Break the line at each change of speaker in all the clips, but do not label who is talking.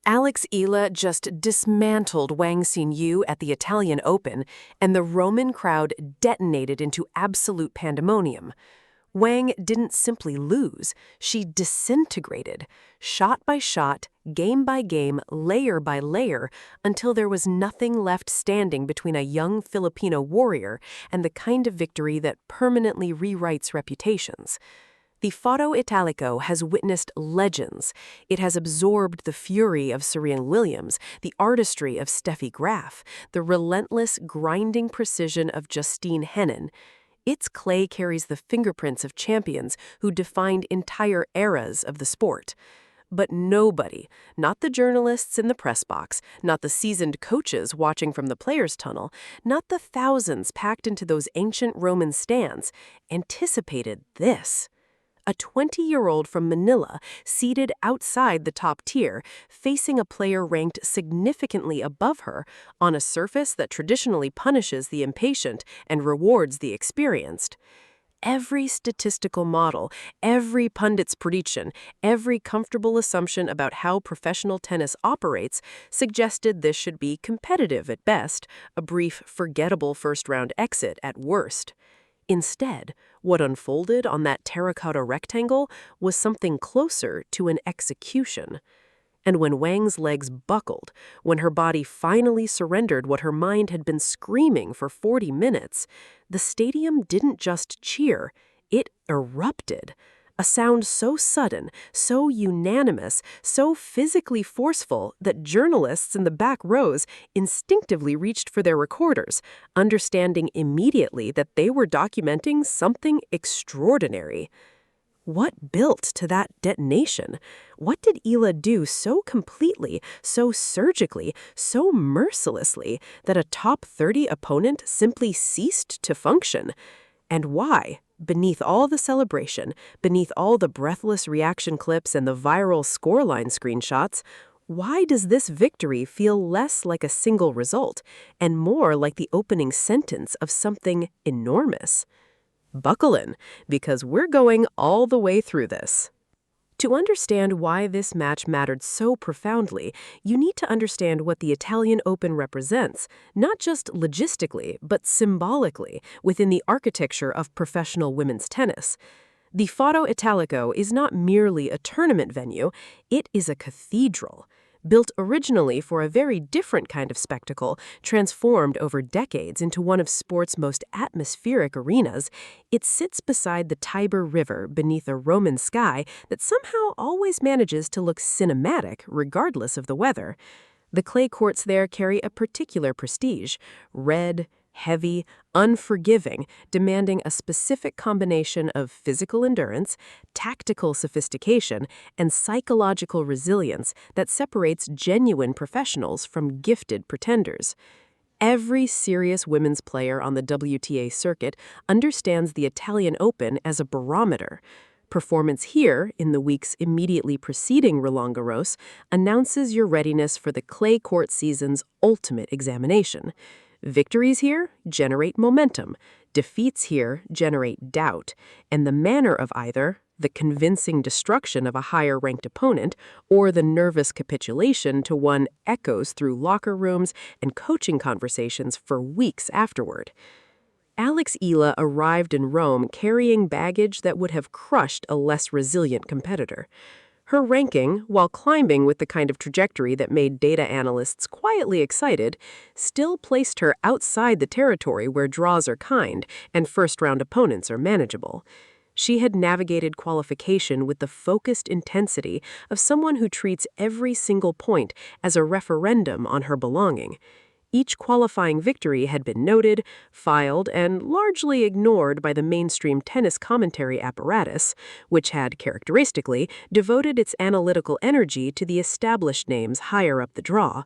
Alex Eala just dismantled Wang Xinyu at the Italian Open, and the Roman crowd detonated into absolute pandemonium. Wang didn't simply lose, she disintegrated, shot by shot, game by game, layer by layer, until there was nothing left standing between a young Filipino warrior and the kind of victory that permanently rewrites reputations. The Foro Italico has witnessed legends. It has absorbed the fury of Serena Williams, the artistry of Steffi Graf, the relentless, grinding precision of Justine Henin. Its clay carries the fingerprints of champions who defined entire eras of the sport. But nobody, not the journalists in the press box, not the seasoned coaches watching from the players' tunnel, not the thousands packed into those ancient Roman stands, anticipated this. A 20-year-old from Manila, seated outside the top tier, facing a player ranked significantly above her, on a surface that traditionally punishes the impatient and rewards the experienced. Every statistical model, every pundit's prediction, every comfortable assumption about how professional tennis operates suggested this should be competitive at best, a brief, forgettable first-round exit at worst. Instead, what unfolded on that terracotta rectangle was something closer to an execution. And when Wang's legs buckled, when her body finally surrendered what her mind had been screaming for 40 minutes, the stadium didn't just cheer, it erupted. A sound so sudden, so unanimous, so physically forceful that journalists in the back rows instinctively reached for their recorders, understanding immediately that they were documenting something extraordinary. What built to that detonation? What did Eala do so completely, so surgically, so mercilessly that a top 30 opponent simply ceased to function? And why? Beneath all the celebration, beneath all the breathless reaction clips and the viral scoreline screenshots, why does this victory feel less like a single result and more like the opening sentence of something enormous? Buckle in, because we're going all the way through this. To understand why this match mattered so profoundly, you need to understand what the Italian Open represents, not just logistically, but symbolically, within the architecture of professional women's tennis. The Foro Italico is not merely a tournament venue, it is a cathedral. Built originally for a very different kind of spectacle, transformed over decades into one of sport's most atmospheric arenas, it sits beside the Tiber River beneath a Roman sky that somehow always manages to look cinematic regardless of the weather. The clay courts there carry a particular prestige: red, heavy, unforgiving, demanding a specific combination of physical endurance, tactical sophistication, and psychological resilience that separates genuine professionals from gifted pretenders. Every serious women's player on the WTA circuit understands the Italian Open as a barometer. Performance here, in the weeks immediately preceding Roland Garros, announces your readiness for the clay court season's ultimate examination. Victories here generate momentum, defeats here generate doubt, and the manner of either, the convincing destruction of a higher-ranked opponent, or the nervous capitulation to one, echoes through locker rooms and coaching conversations for weeks afterward. Alex Eala arrived in Rome carrying baggage that would have crushed a less resilient competitor. Her ranking, while climbing with the kind of trajectory that made data analysts quietly excited, still placed her outside the territory where draws are kind and first-round opponents are manageable. She had navigated qualification with the focused intensity of someone who treats every single point as a referendum on her belonging. Each qualifying victory had been noted, filed, and largely ignored by the mainstream tennis commentary apparatus, which had, characteristically, devoted its analytical energy to the established names higher up the draw.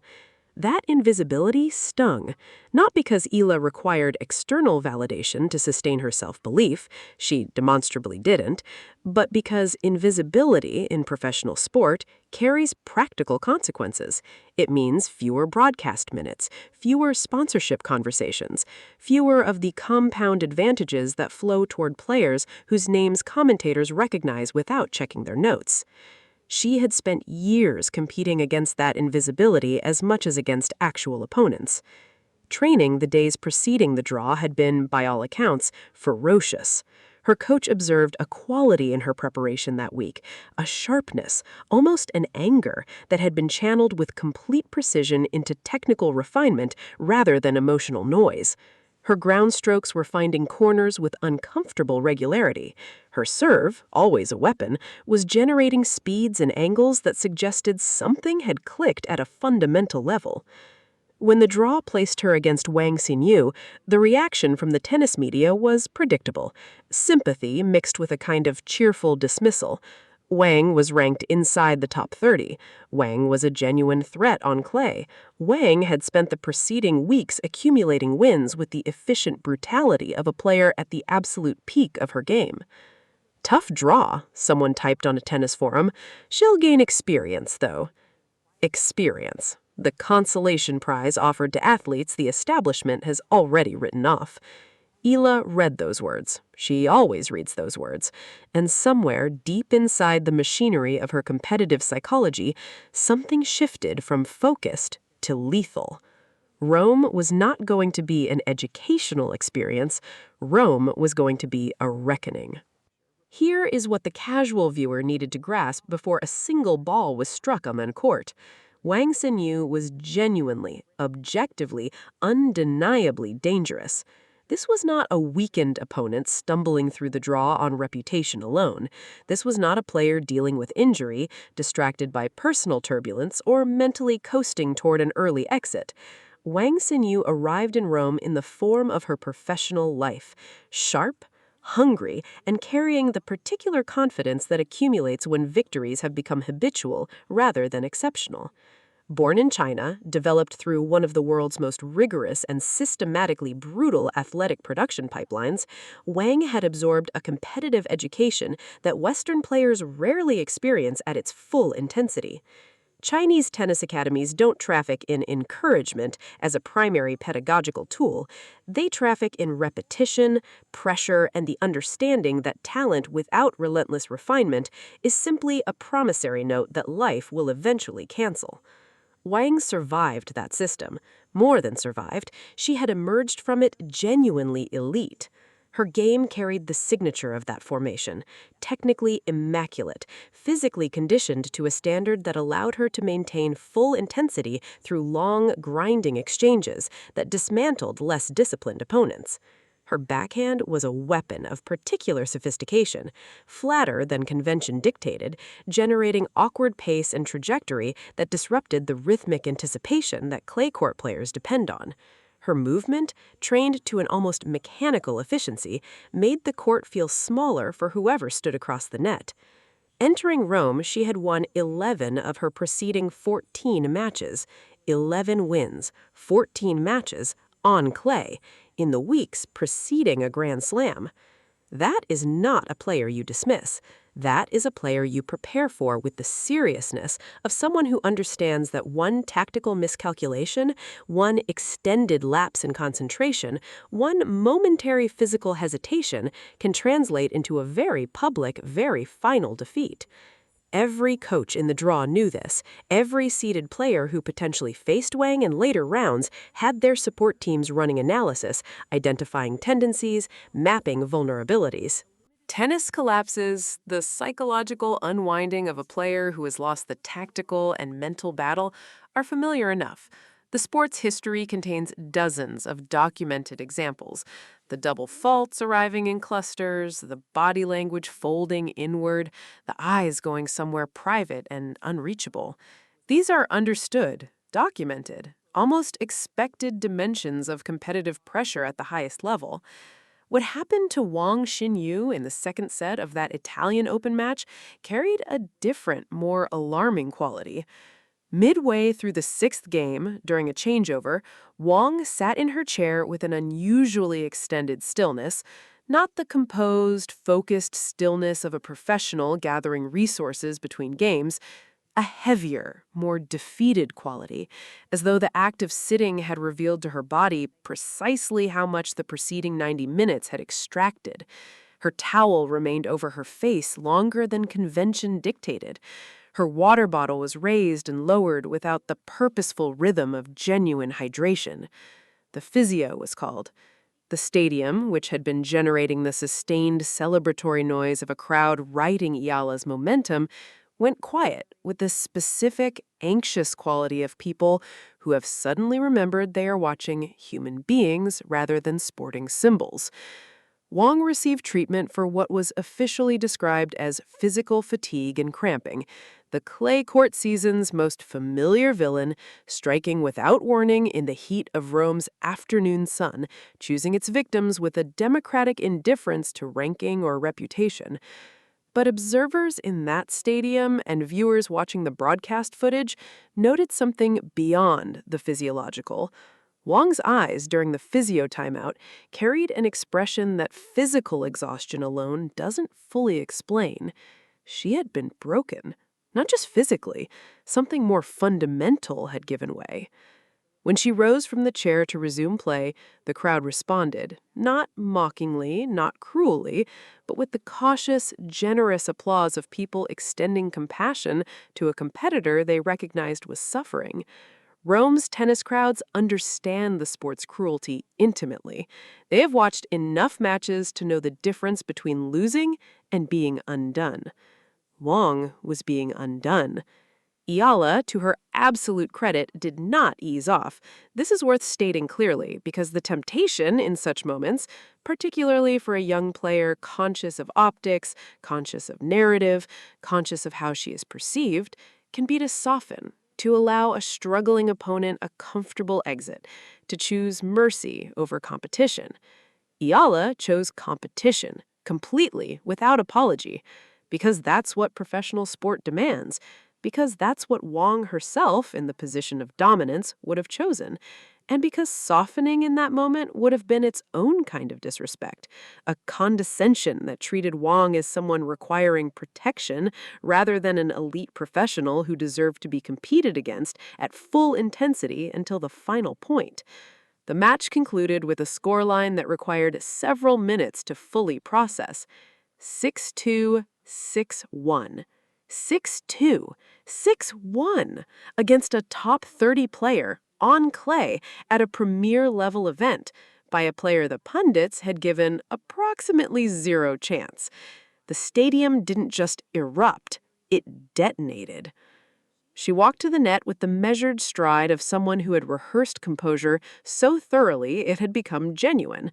That invisibility stung, not because Eala required external validation to sustain her self-belief, she demonstrably didn't, but because invisibility in professional sport carries practical consequences. It means fewer broadcast minutes, fewer sponsorship conversations, fewer of the compound advantages that flow toward players whose names commentators recognize without checking their notes. She had spent years competing against that invisibility as much as against actual opponents. Training the days preceding the draw had been, by all accounts, ferocious. Her coach observed a quality in her preparation that week, a sharpness, almost an anger, that had been channeled with complete precision into technical refinement rather than emotional noise. Her ground strokes were finding corners with uncomfortable regularity. Her serve, always a weapon, was generating speeds and angles that suggested something had clicked at a fundamental level. When the draw placed her against Wang Xinyu, the reaction from the tennis media was predictable. Sympathy mixed with a kind of cheerful dismissal. Wang was ranked inside the top 30. Wang was a genuine threat on clay. Wang had spent the preceding weeks accumulating wins with the efficient brutality of a player at the absolute peak of her game. Tough draw, someone typed on a tennis forum. She'll gain experience, though. Experience. The consolation prize offered to athletes the establishment has already written off. Eala read those words. She always reads those words. And somewhere deep inside the machinery of her competitive psychology, something shifted from focused to lethal. Rome was not going to be an educational experience. Rome was going to be a reckoning. Here is what the casual viewer needed to grasp before a single ball was struck on the court. Wang Xinyu was genuinely, objectively, undeniably dangerous. This was not a weakened opponent stumbling through the draw on reputation alone. This was not a player dealing with injury, distracted by personal turbulence, or mentally coasting toward an early exit. Wang Xinyu arrived in Rome in the form of her professional life, sharp, hungry, and carrying the particular confidence that accumulates when victories have become habitual rather than exceptional. Born in China, developed through one of the world's most rigorous and systematically brutal athletic production pipelines, Wang had absorbed a competitive education that Western players rarely experience at its full intensity. Chinese tennis academies don't traffic in encouragement as a primary pedagogical tool. They traffic in repetition, pressure, and the understanding that talent without relentless refinement is simply a promissory note that life will eventually cancel. Wang survived that system. More than survived, she had emerged from it genuinely elite. Her game carried the signature of that formation, technically immaculate, physically conditioned to a standard that allowed her to maintain full intensity through long, grinding exchanges that dismantled less disciplined opponents. Her backhand was a weapon of particular sophistication, flatter than convention dictated, generating awkward pace and trajectory that disrupted the rhythmic anticipation that clay court players depend on. Her movement, trained to an almost mechanical efficiency, made the court feel smaller for whoever stood across the net. Entering Rome, she had won 11 of her preceding 14 matches. 11 wins, 14 matches, on clay, in the weeks preceding a Grand Slam. That is not a player you dismiss. That is a player you prepare for with the seriousness of someone who understands that one tactical miscalculation, one extended lapse in concentration, one momentary physical hesitation can translate into a very public, very final defeat. Every coach in the draw knew this. Every seeded player who potentially faced Wang in later rounds had their support teams running analysis, identifying tendencies, mapping vulnerabilities. Tennis collapses, the psychological unwinding of a player who has lost the tactical and mental battle, are familiar enough. The sport's history contains dozens of documented examples. The double faults arriving in clusters, the body language folding inward, the eyes going somewhere private and unreachable. These are understood, documented, almost expected dimensions of competitive pressure at the highest level. What happened to Wang Xinyu in the second set of that Italian Open match carried a different, more alarming quality. Midway through the sixth game, during a changeover, Wang sat in her chair with an unusually extended stillness, not the composed, focused stillness of a professional gathering resources between games, a heavier, more defeated quality, as though the act of sitting had revealed to her body precisely how much the preceding 90 minutes had extracted. Her towel remained over her face longer than convention dictated. Her water bottle was raised and lowered without the purposeful rhythm of genuine hydration. The physio was called. The stadium, which had been generating the sustained celebratory noise of a crowd riding Eala's momentum, went quiet with the specific, anxious quality of people who have suddenly remembered they are watching human beings rather than sporting symbols. Wang received treatment for what was officially described as physical fatigue and cramping, the clay court season's most familiar villain, striking without warning in the heat of Rome's afternoon sun, choosing its victims with a democratic indifference to ranking or reputation. But observers in that stadium and viewers watching the broadcast footage noted something beyond the physiological. Wang's eyes during the physio timeout carried an expression that physical exhaustion alone doesn't fully explain. She had been broken. Not just physically, something more fundamental had given way. When she rose from the chair to resume play, the crowd responded, not mockingly, not cruelly, but with the cautious, generous applause of people extending compassion to a competitor they recognized was suffering. Rome's tennis crowds understand the sport's cruelty intimately. They have watched enough matches to know the difference between losing and being undone. Wang was being undone. Eala, to her absolute credit, did not ease off. This is worth stating clearly because the temptation in such moments, particularly for a young player conscious of optics, conscious of narrative, conscious of how she is perceived, can be to soften, to allow a struggling opponent a comfortable exit, to choose mercy over competition. Eala chose competition, completely, without apology, because that's what professional sport demands, because that's what Wang herself, in the position of dominance, would have chosen, and because softening in that moment would have been its own kind of disrespect, a condescension that treated Wang as someone requiring protection rather than an elite professional who deserved to be competed against at full intensity until the final point. The match concluded with a scoreline that required several minutes to fully process. 6-2, 6-1. 6-2, 6-1 against a top 30 player on clay at a premier level event by a player the pundits had given approximately zero chance. The stadium didn't just erupt, it detonated. She walked to the net with the measured stride of someone who had rehearsed composure so thoroughly it had become genuine.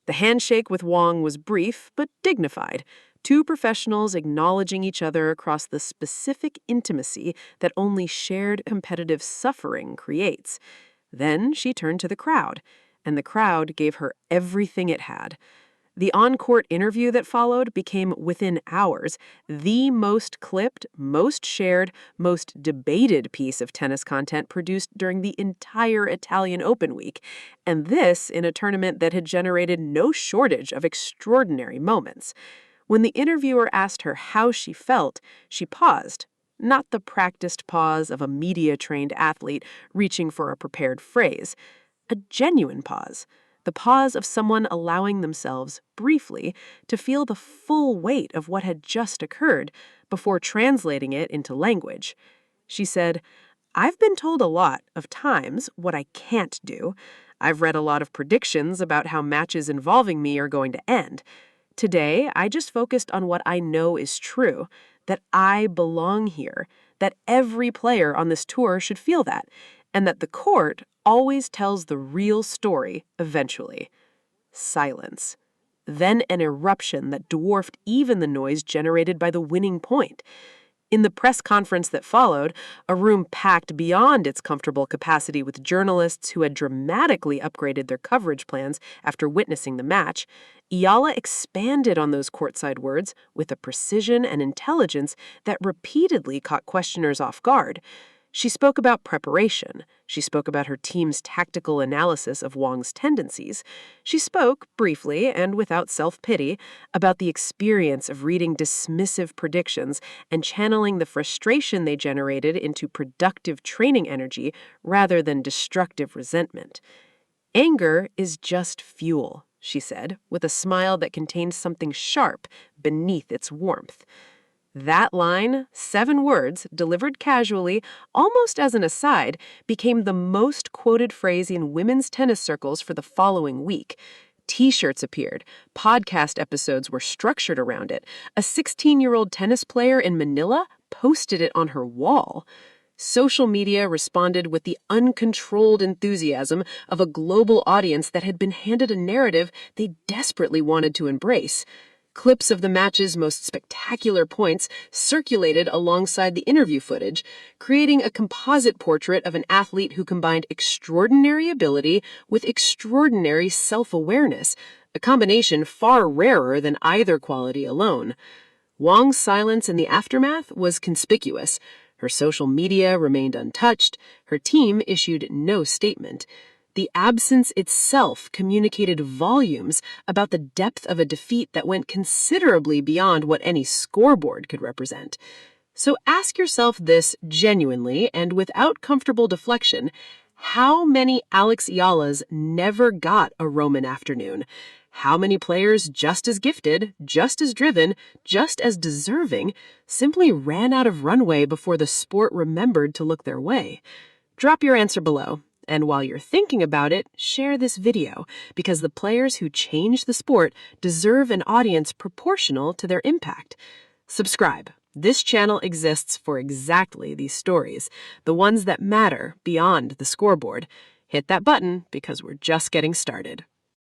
The handshake with Wang was brief but dignified, two professionals acknowledging each other across the specific intimacy that only shared competitive suffering creates. Then she turned to the crowd, and the crowd gave her everything it had. The on-court interview that followed became, within hours, the most clipped, most shared, most debated piece of tennis content produced during the entire Italian Open week, and this in a tournament that had generated no shortage of extraordinary moments. When the interviewer asked her how she felt, she paused, not the practiced pause of a media-trained athlete reaching for a prepared phrase, a genuine pause. The pause of someone allowing themselves, briefly, to feel the full weight of what had just occurred before translating it into language. She said, "I've been told a lot of times what I can't do. I've read a lot of predictions about how matches involving me are going to end. Today, I just focused on what I know is true, that I belong here, that every player on this tour should feel that, and that the court always tells the real story eventually." Silence. Then an eruption that dwarfed even the noise generated by the winning point. In the press conference that followed, a room packed beyond its comfortable capacity with journalists who had dramatically upgraded their coverage plans after witnessing the match, Eala expanded on those courtside words with a precision and intelligence that repeatedly caught questioners off guard. She spoke about preparation. She spoke about her team's tactical analysis of Wang's tendencies. She spoke, briefly and without self-pity, about the experience of reading dismissive predictions and channeling the frustration they generated into productive training energy rather than destructive resentment. "Anger is just fuel," she said, with a smile that contained something sharp beneath its warmth. That line, 7 words, delivered casually, almost as an aside, became the most quoted phrase in women's tennis circles for the following week. T-shirts appeared. Podcast episodes were structured around it. A 16-year-old tennis player in Manila posted it on her wall. Social media responded with the uncontrolled enthusiasm of a global audience that had been handed a narrative they desperately wanted to embrace. Clips of the match's most spectacular points circulated alongside the interview footage, creating a composite portrait of an athlete who combined extraordinary ability with extraordinary self-awareness, a combination far rarer than either quality alone. Wang's silence in the aftermath was conspicuous. Her social media remained untouched. Her team issued no statement. The absence itself communicated volumes about the depth of a defeat that went considerably beyond what any scoreboard could represent. So ask yourself this genuinely and without comfortable deflection: how many Alex Ealas never got a Roman afternoon? How many players just as gifted, just as driven, just as deserving, simply ran out of runway before the sport remembered to look their way? Drop your answer below. And while you're thinking about it, share this video, because the players who changed the sport deserve an audience proportional to their impact. Subscribe. This channel exists for exactly these stories, the ones that matter beyond the scoreboard. Hit that button because we're just getting started.